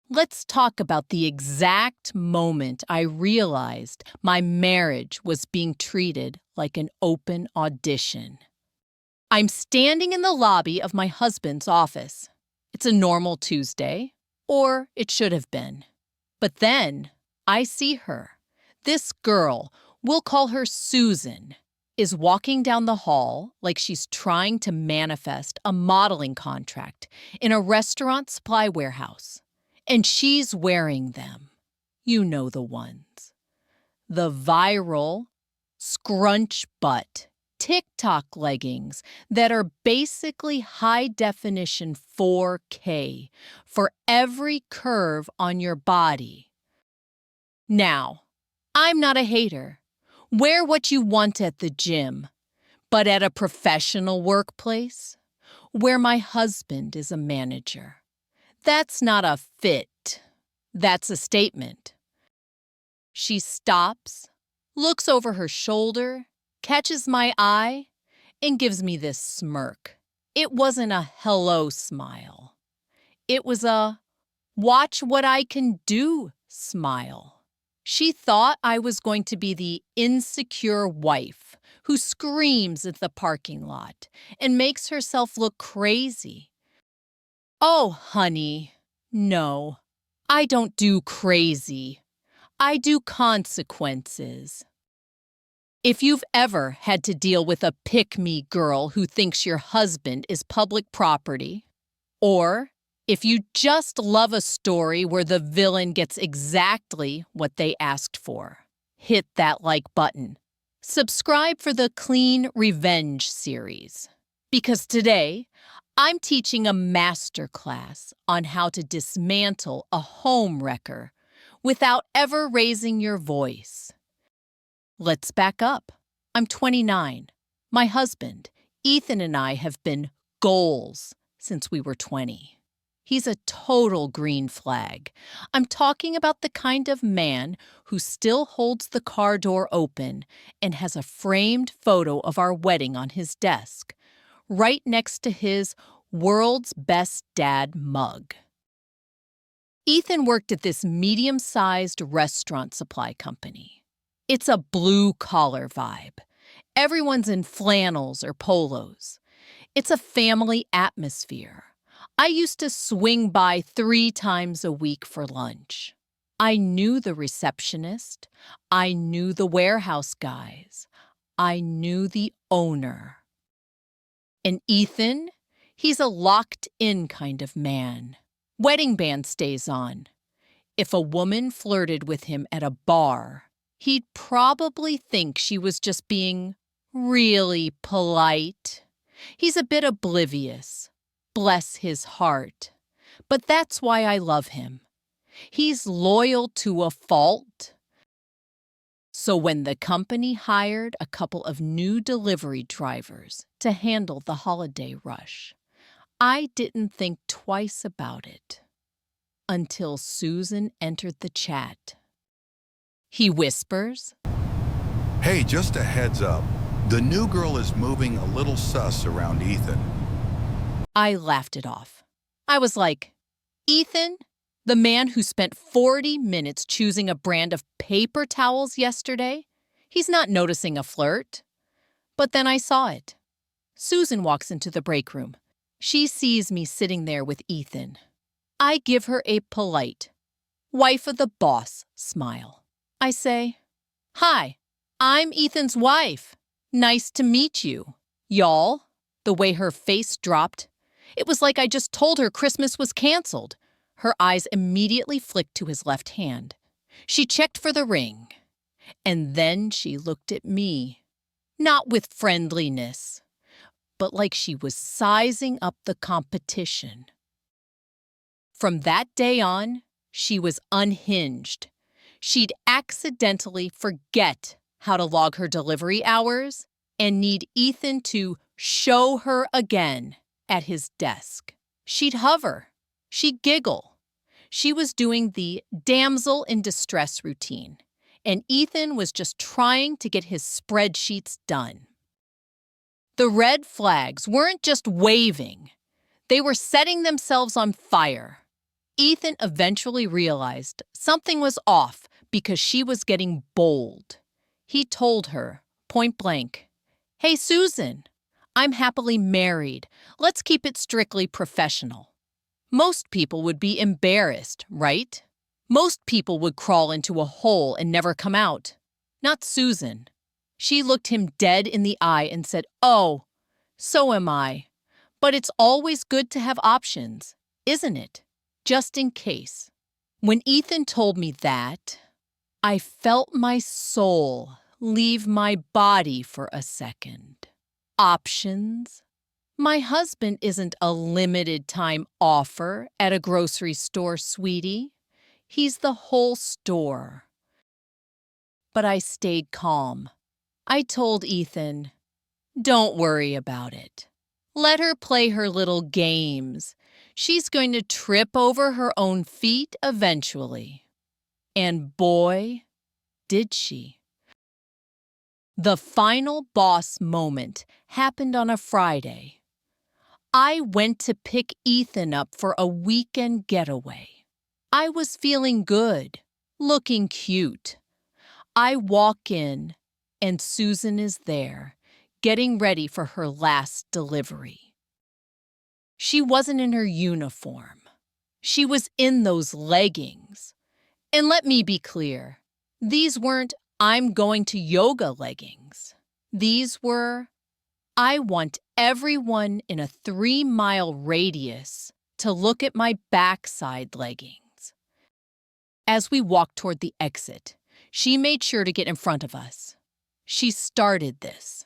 Let's talk about the exact moment I realized my marriage was being treated like an open audition. I'm standing in the lobby of my husband's office. It's a normal Tuesday, or it should have been. But then I see her. This girl, we'll call her Susan, is walking down the hall like she's trying to manifest a modeling contract in a restaurant supply warehouse. And she's wearing them. You know the ones. The viral scrunch butt TikTok leggings that are basically high-definition 4K for every curve on your body. Now, I'm not a hater. Wear what you want at the gym, but at a professional workplace, where my husband is a manager, that's not a fit. That's a statement. She stops, looks over her shoulder, catches my eye, and gives me this smirk. It wasn't a hello smile. It was a watch what I can do smile. She thought I was going to be the insecure wife who screams at the parking lot and makes herself look crazy. Oh, honey, no, I don't do crazy. I do consequences. If you've ever had to deal with a pick-me girl who thinks your husband is public property, or if you just love a story where the villain gets exactly what they asked for, hit that like button. Subscribe for the Clean Revenge series, because today I'm teaching a masterclass on how to dismantle a home wrecker without ever raising your voice. Let's back up. I'm 29. My husband, Ethan, and I have been goals since we were 20. He's a total green flag. I'm talking about the kind of man who still holds the car door open and has a framed photo of our wedding on his desk, right next to his World's Best Dad mug. Ethan worked at this medium-sized restaurant supply company. It's a blue-collar vibe. Everyone's in flannels or polos. It's a family atmosphere. I used to swing by 3 times a week for lunch. I knew the receptionist. I knew the warehouse guys. I knew the owner. And Ethan, he's a locked-in kind of man. Wedding band stays on. If a woman flirted with him at a bar, he'd probably think she was just being really polite. He's a bit oblivious. Bless his heart. But that's why I love him. He's loyal to a fault. So when the company hired a couple of new delivery drivers to handle the holiday rush, I didn't think twice about it until Susan entered the chat. He whispers, Hey, just a heads up. The new girl is moving a little sus around Ethan. I laughed it off. I was like, Ethan, the man who spent 40 minutes choosing a brand of paper towels yesterday, he's not noticing a flirt. But then I saw it. Susan walks into the break room. She sees me sitting there with Ethan. I give her a polite, wife of the boss smile. I say, Hi, I'm Ethan's wife. Nice to meet you. Y'all. The way her face dropped, it was like I just told her Christmas was canceled. Her eyes immediately flicked to his left hand. She checked for the ring. And then she looked at me, not with friendliness, but like she was sizing up the competition. From that day on, she was unhinged. She'd accidentally forget how to log her delivery hours and need Ethan to show her again at his desk. She'd hover. She'd giggle. She was doing the damsel in distress routine, and Ethan was just trying to get his spreadsheets done. The red flags weren't just waving. They were setting themselves on fire. Ethan eventually realized something was off because she was getting bold. He told her, point blank, "Hey, Susan, I'm happily married. Let's keep it strictly professional." Most people would be embarrassed, right? Most people would crawl into a hole and never come out. Not Susan. She looked him dead in the eye and said, "Oh, so am I. But it's always good to have options, isn't it? Just in case." When Ethan told me that, I felt my soul leave my body for a second. Options? My husband isn't a limited time offer at a grocery store, sweetie. He's the whole store. But I stayed calm. I told Ethan, "Don't worry about it. Let her play her little games. She's going to trip over her own feet eventually." And boy, did she. The final boss moment happened on a Friday. I went to pick Ethan up for a weekend getaway. I was feeling good, looking cute. I walk in, and Susan is there, getting ready for her last delivery. She wasn't in her uniform. She was in those leggings. And let me be clear, these weren't "I'm going to yoga" leggings. These were "I want everyone in a 3-mile radius to look at my backside" leggings. As we walked toward the exit, she made sure to get in front of us. She started this.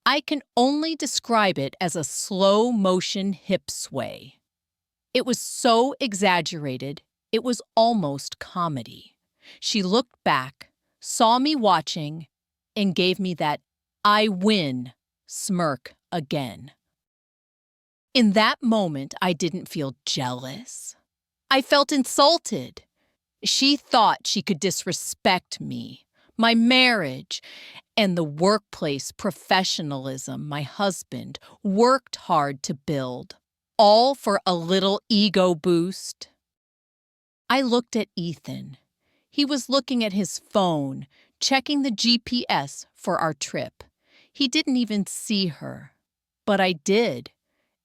I can only describe it as a slow-motion hip sway. It was so exaggerated, it was almost comedy. She looked back, saw me watching, and gave me that "I win" smirk again. In that moment, I didn't feel jealous. I felt insulted. She thought she could disrespect me, my marriage, and the workplace professionalism my husband worked hard to build, all for a little ego boost. I looked at Ethan. He was looking at his phone, checking the GPS for our trip. He didn't even see her. But I did,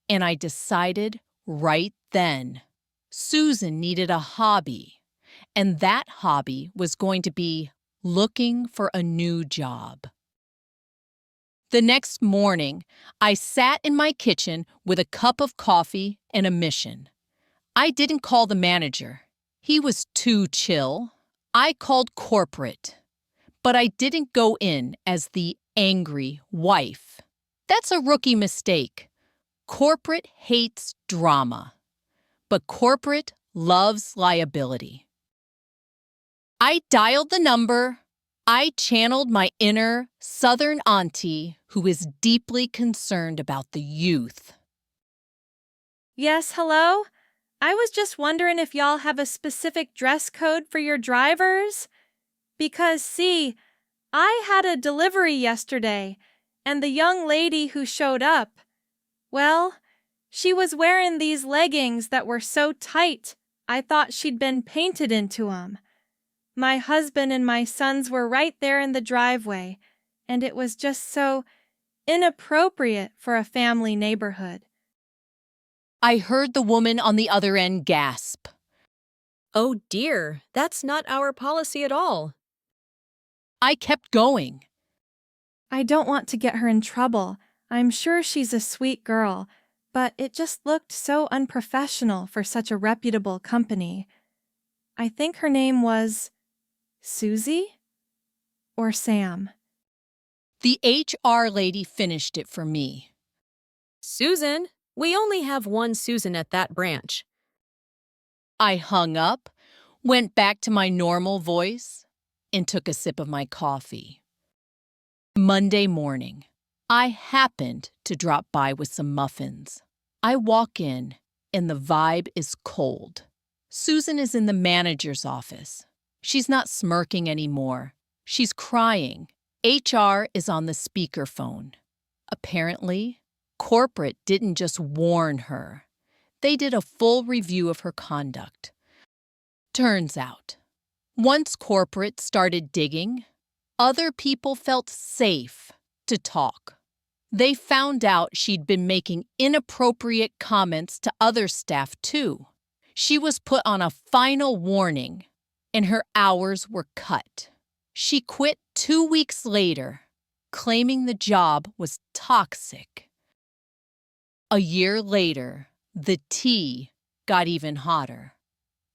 and I decided right then. Susan needed a hobby, and that hobby was going to be looking for a new job. The next morning, I sat in my kitchen with a cup of coffee and a mission. I didn't call the manager. He was too chill. I called corporate. But I didn't go in as the angry wife. That's a rookie mistake. Corporate hates drama, but corporate loves liability. I dialed the number. I channeled my inner Southern auntie who is deeply concerned about the youth. Yes, hello? I was just wondering if y'all have a specific dress code for your drivers? Because, see, I had a delivery yesterday, and the young lady who showed up, well, she was wearing these leggings that were so tight, I thought she'd been painted into 'em. My husband and my sons were right there in the driveway, and it was just so inappropriate for a family neighborhood. I heard the woman on the other end gasp. Oh dear, that's not our policy at all. I kept going. I don't want to get her in trouble. I'm sure she's a sweet girl, but it just looked so unprofessional for such a reputable company. I think her name was Susie or Sam. The HR lady finished it for me. Susan, we only have one Susan at that branch. I hung up, went back to my normal voice, and took a sip of my coffee. Monday morning, I happened to drop by with some muffins. I walk in, and the vibe is cold. Susan is in the manager's office. She's not smirking anymore. She's crying. HR is on the speakerphone. Apparently, corporate didn't just warn her. They did a full review of her conduct. Turns out, once corporate started digging, other people felt safe to talk. They found out she'd been making inappropriate comments to other staff too. She was put on a final warning, and her hours were cut. She quit 2 weeks later, claiming the job was toxic. A year later, the tea got even hotter.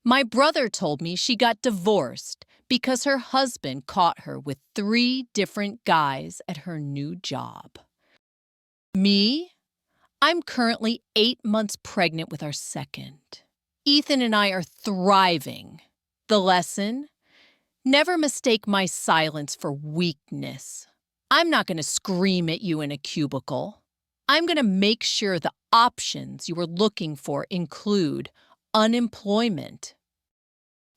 My brother told me she got divorced because her husband caught her with 3 different guys at her new job. Me? I'm currently 8 months pregnant with our second. Ethan and I are thriving. The lesson? Never mistake my silence for weakness. I'm not going to scream at you in a cubicle. I'm going to make sure the options you were looking for include unemployment.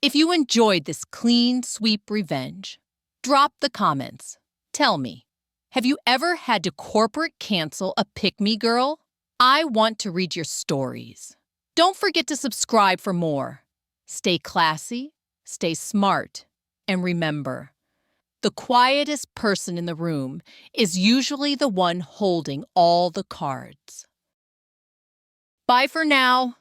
If you enjoyed this clean sweep revenge, drop the comments. Tell me, have you ever had to corporate cancel a pick-me girl? I want to read your stories. Don't forget to subscribe for more. Stay classy, stay smart, and remember, the quietest person in the room is usually the one holding all the cards. Bye for now.